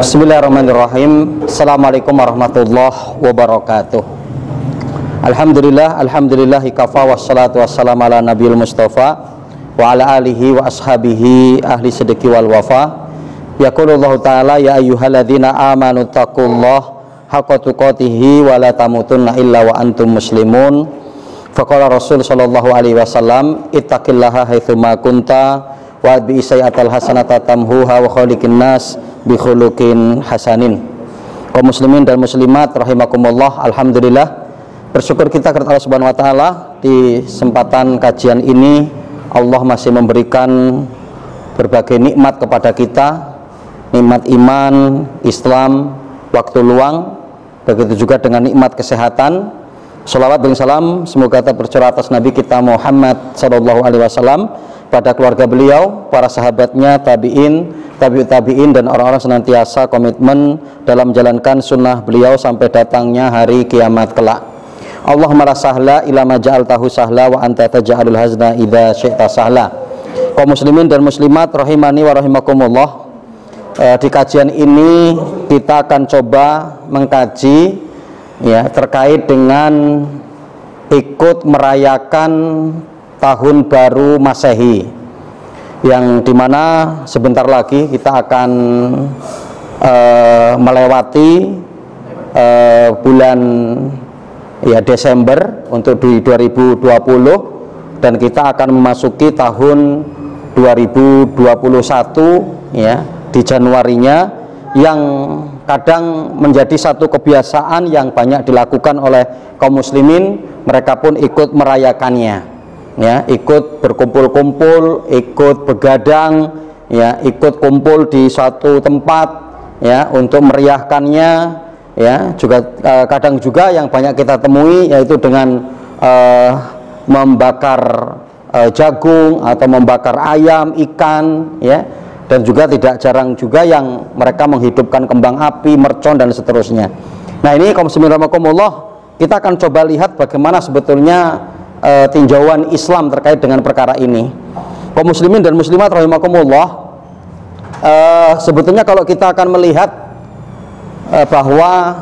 Bismillahirrahmanirrahim. Assalamualaikum warahmatullahi wabarakatuh. Alhamdulillah kafa wassalatu wassalamu ala nabiyil mustafa wa ala alihi wa ashabihi ahli sidqi wal wafa. Yaqulullahu ta'ala ya ayyuhalladzina amanu taqullaha haqqa tuqatih wa la tamutunna illa wa antum muslimun. Faqala Rasul sallallahu alaihi wasallam ittaqillaha haitsu ma kunta wa bi sayyatal hasanata tamhuha wa khaliqin nas bi khuluqin hasanin. Kaum muslimin dan muslimat rahimakumullah, alhamdulillah bersyukur kita kepada Allah Subhanahu wa taala di kesempatan kajian ini Allah masih memberikan berbagai nikmat kepada kita, nikmat iman, Islam, waktu luang, begitu juga dengan nikmat kesehatan. Shalawat dan salam semoga tercurah atas Nabi kita Muhammad sallallahu alaihi wasallam, pada keluarga beliau, para sahabatnya, tabi'in, tabi'ut tabi'in, dan orang-orang senantiasa komitmen dalam menjalankan sunnah beliau sampai datangnya hari kiamat kelak. Allahumma la sahla ila ma ja'altahu sahla wa anta taj'alul hazna idza syi'ta sahla. Kaum muslimin dan muslimat rahimani wa rahimakumullah, di kajian ini kita akan coba mengkaji ya terkait dengan ikut merayakan tahun baru Masehi, yang dimana sebentar lagi kita akan melewati bulan ya Desember untuk di 2020, dan kita akan memasuki tahun 2021 ya di Januarinya, yang kadang menjadi satu kebiasaan yang banyak dilakukan oleh kaum muslimin. Mereka pun ikut merayakannya ya, ikut berkumpul-kumpul, ikut begadang ya, ikut kumpul di suatu tempat ya untuk meriahkannya ya. Juga kadang juga yang banyak kita temui yaitu dengan membakar jagung atau membakar ayam, ikan ya, dan juga tidak jarang juga yang mereka menghidupkan kembang api, mercon, dan seterusnya. Nah, ini kaum muslimin rahimakumullah, kita akan coba lihat bagaimana sebetulnya tinjauan Islam terkait dengan perkara ini. Kaum muslimin dan muslimat rahimakumullah, sebetulnya kalau kita akan melihat bahwa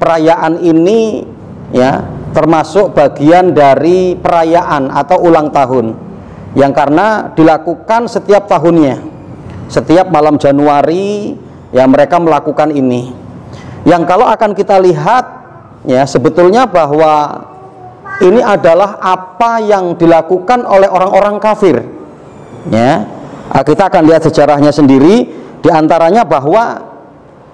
perayaan ini ya termasuk bagian dari perayaan atau ulang tahun yang karena dilakukan setiap tahunnya, setiap malam Januari ya mereka melakukan ini. Yang kalau akan kita lihat ya sebetulnya bahwa ini adalah apa yang dilakukan oleh orang-orang kafir ya. Kita akan lihat sejarahnya sendiri, diantaranya bahwa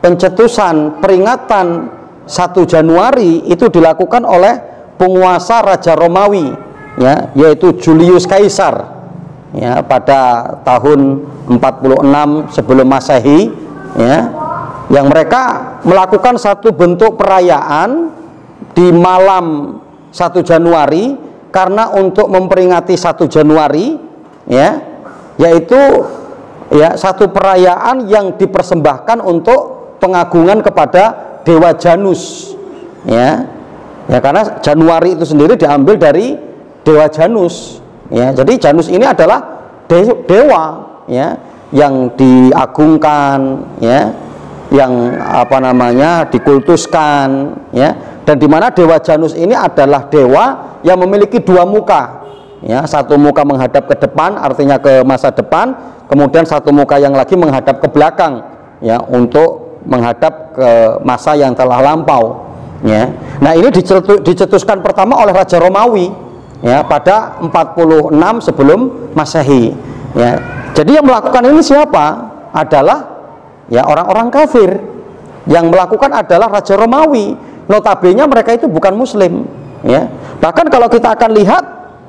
pencetusan peringatan 1 Januari itu dilakukan oleh penguasa Raja Romawi ya, yaitu Julius Caesar ya, pada tahun 46 sebelum Masehi ya, yang mereka melakukan satu bentuk perayaan di malam 1 Januari karena untuk memperingati 1 Januari ya, yaitu ya satu perayaan yang dipersembahkan untuk pengagungan kepada Dewa Janus ya. Ya karena Januari itu sendiri diambil dari Dewa Janus ya. Jadi Janus ini adalah dewa ya yang diagungkan ya, yang apa namanya dikultuskan ya, dan dimana Dewa Janus ini adalah dewa yang memiliki 2 muka ya, satu muka menghadap ke depan artinya ke masa depan, kemudian satu muka yang lagi menghadap ke belakang ya untuk menghadap ke masa yang telah lampau ya. Nah, ini dicetuskan pertama oleh Raja Romawi ya pada 46 sebelum Masehi ya. Jadi yang melakukan ini siapa? Adalah ya orang-orang kafir. Yang melakukan adalah Raja Romawi. Notabene mereka itu bukan muslim ya. Bahkan kalau kita akan lihat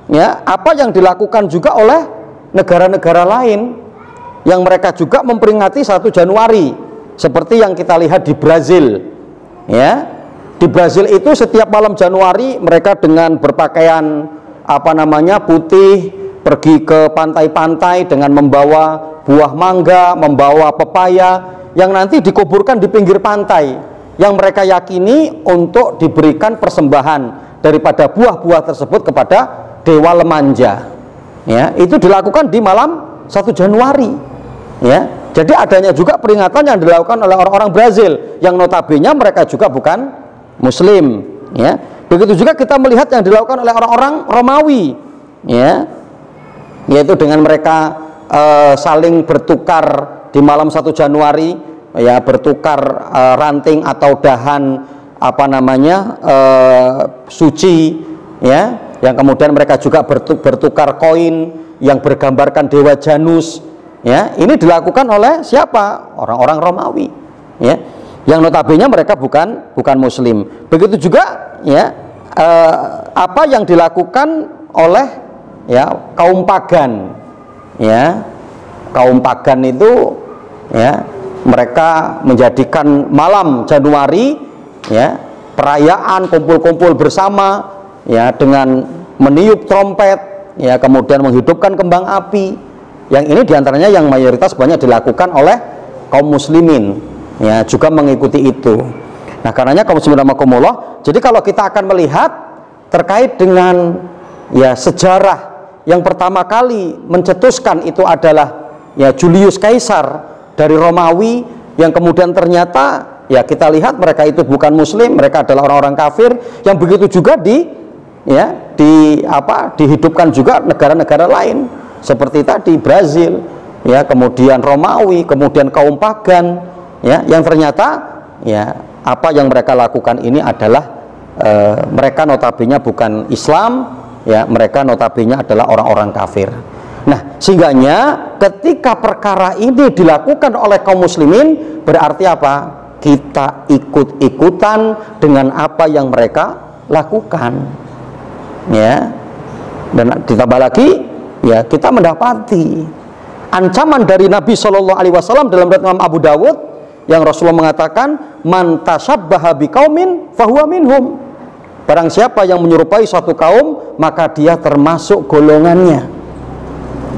ya apa yang dilakukan juga oleh negara-negara lain yang mereka juga memperingati 1 Januari, seperti yang kita lihat di Brazil ya. Di Brazil itu setiap malam Januari mereka dengan berpakaian apa namanya putih pergi ke pantai-pantai dengan membawa buah mangga, membawa pepaya yang nanti dikuburkan di pinggir pantai, yang mereka yakini untuk diberikan persembahan daripada buah-buah tersebut kepada dewa lemanja ya. Itu dilakukan di malam 1 Januari Ya, jadi adanya juga peringatan yang dilakukan oleh orang-orang Brazil yang notabene mereka juga bukan Muslim. Ya, begitu juga kita melihat yang dilakukan oleh orang-orang Romawi, ya, yaitu dengan mereka saling bertukar di malam 1 Januari, ya, bertukar ranting atau dahan apa namanya suci, ya, yang kemudian mereka juga bertukar koin yang bergambarkan dewa Janus. Ya, ini dilakukan oleh siapa? Orang-orang Romawi, ya, yang notabene mereka bukan Muslim. Begitu juga, ya, apa yang dilakukan oleh, ya, kaum pagan, ya, kaum pagan itu, ya, mereka menjadikan malam Januari, ya, perayaan kumpul-kumpul bersama, ya, dengan meniup trompet, ya, kemudian menghidupkan kembang api. Yang ini diantaranya yang mayoritas banyak dilakukan oleh kaum muslimin, ya, juga mengikuti itu. Nah, karenanya kaum muslimin rahimakumullah, jadi kalau kita akan melihat terkait dengan, ya, sejarah yang pertama kali mencetuskan itu adalah, ya, Julius Kaisar dari Romawi, yang kemudian ternyata, ya, kita lihat mereka itu bukan muslim, mereka adalah orang-orang kafir, yang begitu juga dihidupkan juga negara-negara lain seperti tadi Brazil, ya, kemudian Romawi, kemudian kaum pagan, ya, yang ternyata, ya, apa yang mereka lakukan ini adalah mereka notabene bukan Islam, ya, mereka notabene adalah orang-orang kafir. Nah, sehingganya ketika perkara ini dilakukan oleh kaum muslimin, berarti apa? Kita ikut-ikutan dengan apa yang mereka lakukan, ya. Dan ditambah lagi, ya, kita mendapati ancaman dari Nabi Shallallahu Alaihi Wasallam dalam riwayat Imam Abu Dawud yang Rasulullah mengatakan, man tashabbaha biqaumin fahuwa minhum. Barang siapa yang menyerupai suatu kaum, maka dia termasuk golongannya.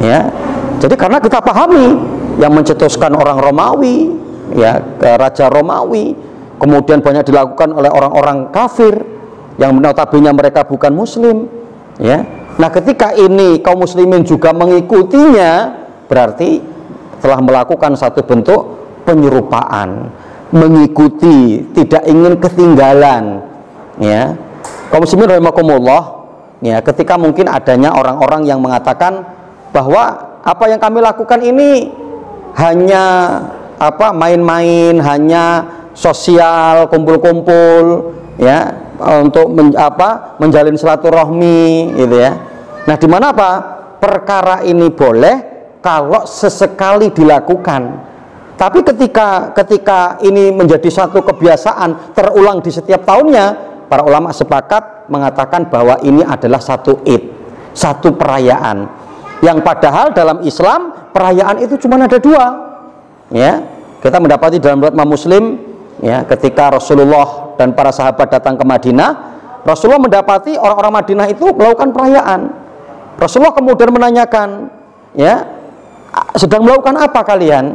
Ya, jadi karena kita pahami yang mencetuskan orang Romawi, ya, raja Romawi, kemudian banyak dilakukan oleh orang-orang kafir yang notabene mereka bukan Muslim, ya. Nah, ketika ini kaum muslimin juga mengikutinya, berarti telah melakukan satu bentuk penyerupaan, mengikuti, tidak ingin ketinggalan, ya. Kaum muslimin rahimakumullah, ya, ketika mungkin adanya orang-orang yang mengatakan bahwa apa yang kami lakukan ini hanya apa, main-main, hanya sosial, kumpul-kumpul, ya, untuk menjalin silaturahmi, gitu, ya. Nah, di mana apa? Perkara ini boleh kalau sesekali dilakukan. Tapi ketika ini menjadi satu kebiasaan terulang di setiap tahunnya, para ulama sepakat mengatakan bahwa ini adalah satu id, satu perayaan. Yang padahal dalam Islam perayaan itu cuma ada 2. Ya, kita mendapati dalam riwayat Muslim, ya, ketika Rasulullah dan para sahabat datang ke Madinah, Rasulullah mendapati orang-orang Madinah itu melakukan perayaan. Rasulullah kemudian menanyakan, ya, sedang melakukan apa kalian?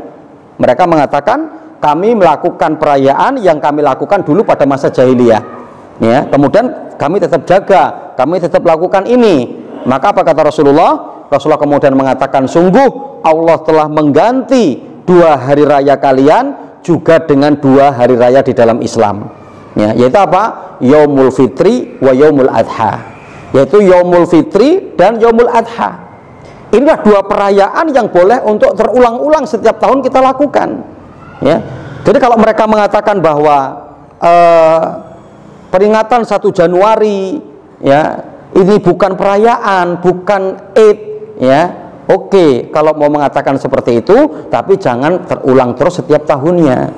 Mereka mengatakan, kami melakukan perayaan yang kami lakukan dulu pada masa jahiliyah, ya, kemudian kami tetap jaga, kami tetap lakukan ini. Maka apa kata Rasulullah? Rasulullah kemudian mengatakan, sungguh Allah telah mengganti 2 hari raya kalian juga dengan 2 hari raya di dalam Islam, ya, yaitu apa? Yaumul Fitri wa Yaumul Adha, yaitu Yaumul Fitri dan Yaumul Adha. Inilah 2 perayaan yang boleh untuk terulang-ulang setiap tahun kita lakukan, ya. Jadi kalau mereka mengatakan bahwa peringatan 1 Januari, ya, ini bukan perayaan, bukan Eid, ya, oke, kalau mau mengatakan seperti itu, tapi jangan terulang terus setiap tahunnya.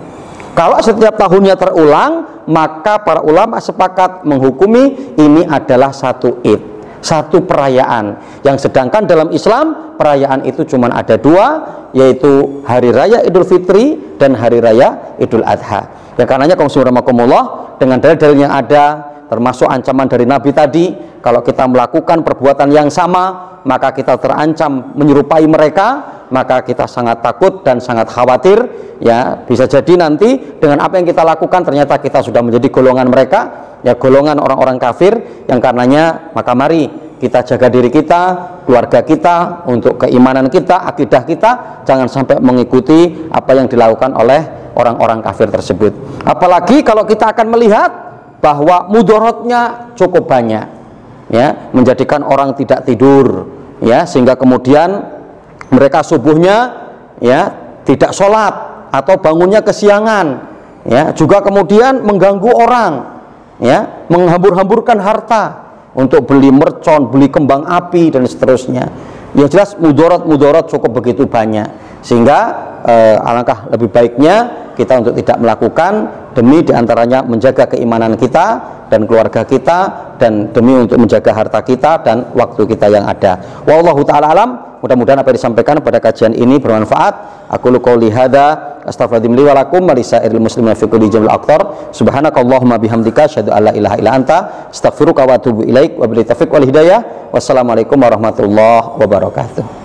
Kalau setiap tahunnya terulang, maka para ulama sepakat menghukumi ini adalah satu id, satu perayaan. Yang sedangkan dalam Islam, perayaan itu cuma ada 2, yaitu Hari Raya Idul Fitri dan Hari Raya Idul Adha. Ya, karenanya kaum muslimin rahimakumullah, dengan dalil-dalil yang ada, termasuk ancaman dari Nabi tadi, kalau kita melakukan perbuatan yang sama, maka kita terancam menyerupai mereka, maka kita sangat takut dan sangat khawatir, ya, bisa jadi nanti dengan apa yang kita lakukan ternyata kita sudah menjadi golongan mereka, ya, golongan orang-orang kafir, yang karenanya maka mari kita jaga diri kita, keluarga kita, untuk keimanan kita, akidah kita, jangan sampai mengikuti apa yang dilakukan oleh orang-orang kafir tersebut. Apalagi kalau kita akan melihat bahwa mudorotnya cukup banyak, ya, menjadikan orang tidak tidur, ya, sehingga kemudian mereka subuhnya, ya, tidak sholat atau bangunnya kesiangan, ya, juga kemudian mengganggu orang, ya, menghambur-hamburkan harta untuk beli mercon, beli kembang api dan seterusnya. Ya jelas mudorot cukup begitu banyak, sehingga alangkah lebih baiknya kita untuk tidak melakukan, demi diantaranya menjaga keimanan kita dan keluarga kita, dan demi untuk menjaga harta kita dan waktu kita yang ada. Wallahu ta'ala alam. Mudah-mudahan apa yang disampaikan pada kajian ini bermanfaat. Aku qouli hadza astaghfirullahaladzim li wa lakum wa lisairil muslimin fi kulli jamil aqtar. Subhanakallahumma bihamdika asyhadu an la ilaha illa anta astaghfiruka wa atubu ilaik wa billahi taufiq wal hidayah. Wassalamualaikum warahmatullahi wabarakatuh.